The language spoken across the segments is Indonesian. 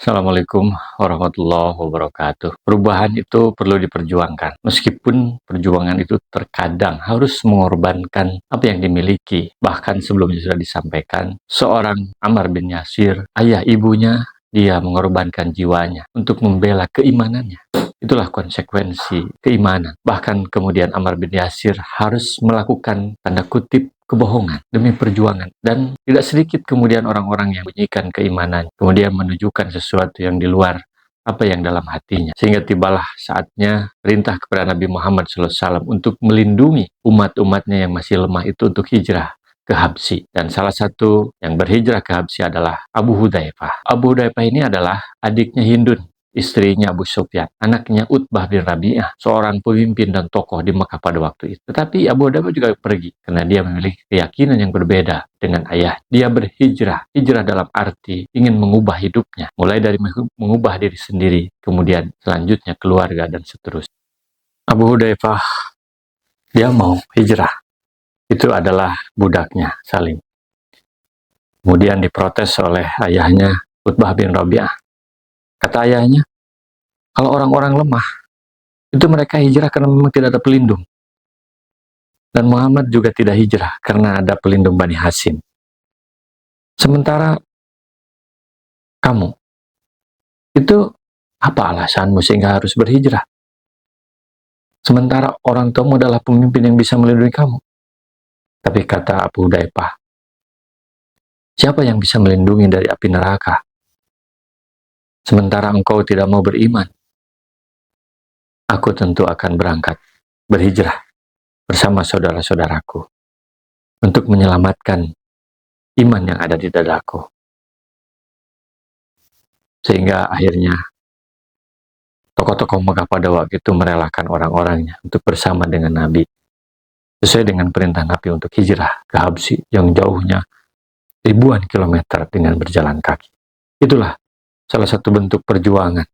Assalamualaikum warahmatullahi wabarakatuh. Perubahan itu perlu diperjuangkan. Meskipun perjuangan itu terkadang harus mengorbankan apa yang dimiliki. Bahkan sebelumnya sudah disampaikan, seorang Ammar bin Yasir, ayah ibunya, dia mengorbankan jiwanya untuk membela keimanannya. Itulah konsekuensi keimanan. Bahkan kemudian Ammar bin Yasir harus melakukan tanda kutip kebohongan demi perjuangan, dan tidak sedikit kemudian orang-orang yang menyikan keimanan kemudian menunjukkan sesuatu yang di luar apa yang dalam hatinya, sehingga tibalah saatnya perintah kepada Nabi Muhammad SAW untuk melindungi umat-umatnya yang masih lemah itu untuk hijrah ke Habsyi. Dan salah satu yang berhijrah ke Habsyi adalah Abu Hudzaifah. Abu Hudzaifah ini adalah adiknya Hindun, istrinya Abu Sufyan, anaknya Utbah bin Rabi'ah, seorang pemimpin dan tokoh di Mekah pada waktu itu. Tetapi Abu Hudzaifah juga pergi karena dia memiliki keyakinan yang berbeda dengan ayah. Dia berhijrah, hijrah dalam arti ingin mengubah hidupnya, mulai dari mengubah diri sendiri, kemudian selanjutnya keluarga dan seterusnya. Abu Hudzaifah dia mau hijrah, itu adalah budaknya Salim. Kemudian diprotes oleh ayahnya Utbah bin Rabi'ah. Kata ayahnya, kalau orang-orang lemah, itu mereka hijrah karena memang tidak ada pelindung. Dan Muhammad juga tidak hijrah karena ada pelindung Bani Hashim. Sementara kamu, itu apa alasanmu sehingga harus berhijrah? Sementara orang tuamu adalah pemimpin yang bisa melindungi kamu. Tapi kata Abu Hudzaifah, siapa yang bisa melindungi dari api neraka? Sementara engkau tidak mau beriman, aku tentu akan berangkat, berhijrah bersama saudara-saudaraku untuk menyelamatkan iman yang ada di dadaku. Sehingga akhirnya tokoh-tokoh Mekah pada waktu itu merelakan orang-orangnya untuk bersama dengan Nabi, sesuai dengan perintah Nabi untuk hijrah ke Habsyi yang jauhnya ribuan kilometer dengan berjalan kaki. Itulah salah satu bentuk perjuangan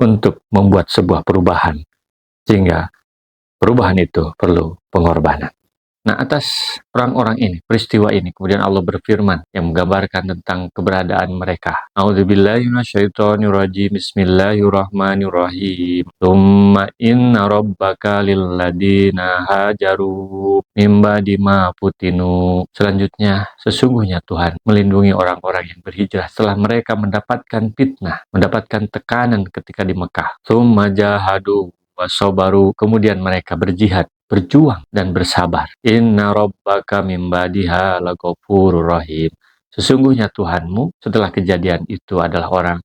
untuk membuat sebuah perubahan, sehingga perubahan itu perlu pengorbanan. Nah, atas orang-orang ini, peristiwa ini, kemudian Allah berfirman yang menggambarkan tentang keberadaan mereka. A'udzubillahi minasyaitonirrajim. Bismillahirrahmanirrahim. Tsumma inna rabbaka lilladina hajaru min ba'di ma futinu. Selanjutnya, sesungguhnya Tuhan melindungi orang-orang yang berhijrah setelah mereka mendapatkan fitnah, mendapatkan tekanan ketika di Mekah. Tsumma jahadu wasobaru, kemudian mereka berjihad, berjuang dan bersabar. Inna rabbaka min ba'diha laghafurur rahim. Sesungguhnya Tuhanmu setelah kejadian itu adalah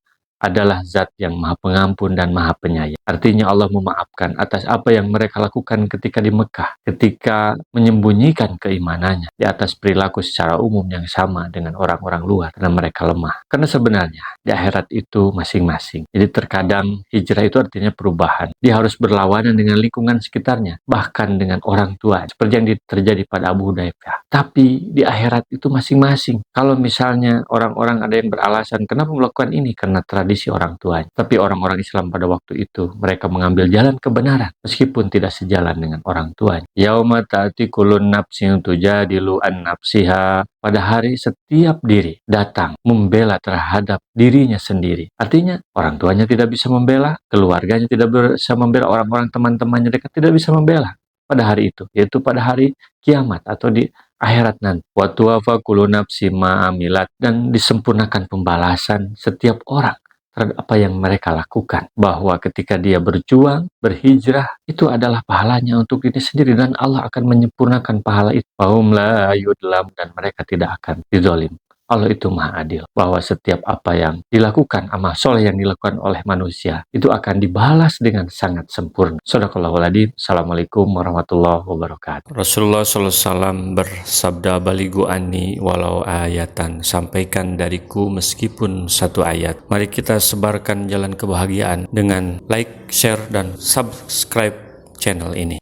zat yang maha pengampun dan maha penyayang. Artinya Allah memaafkan atas apa yang mereka lakukan ketika di Mekah, ketika menyembunyikan keimanannya di atas perilaku secara umum yang sama dengan orang-orang luar karena mereka lemah. Karena sebenarnya di akhirat itu masing-masing. Jadi terkadang hijrah itu artinya perubahan. Dia harus berlawanan dengan lingkungan sekitarnya, bahkan dengan orang tua, seperti yang terjadi pada Abu Hudzaifah. Tapi di akhirat itu masing-masing. Kalau misalnya orang-orang ada yang beralasan kenapa melakukan ini karena tradisi orang tuanya, tapi orang-orang Islam pada waktu itu mereka mengambil jalan kebenaran meskipun tidak sejalan dengan orang tuanya. Yauma ta'ti kullun nafsin tujadilu an nafsiha. Pada hari setiap diri datang membela terhadap dirinya sendiri. Artinya orang tuanya tidak bisa membela, keluarganya tidak bisa membela, orang-orang teman-temannya dekat tidak bisa membela pada hari itu, yaitu pada hari kiamat atau di akhirat nanti. Wa tuwafa kullu nafsin ma amilat, dan disempurnakan pembalasan setiap orang terhadap apa yang mereka lakukan. Bahwa ketika dia berjuang, berhijrah, itu adalah pahalanya untuk diri sendiri dan Allah akan menyempurnakan pahala itu. Fahum la yudlam, dan mereka tidak akan dizalim. Allah itu maha adil, bahwa setiap apa yang dilakukan, amal soleh yang dilakukan oleh manusia, itu akan dibalas dengan sangat sempurna. Shadaqallahul adzim. Assalamualaikum warahmatullahi wabarakatuh. Rasulullah SAW bersabda, baligu anni walau ayatan, sampaikan dariku meskipun satu ayat. Mari kita sebarkan jalan kebahagiaan dengan like, share, dan subscribe channel ini.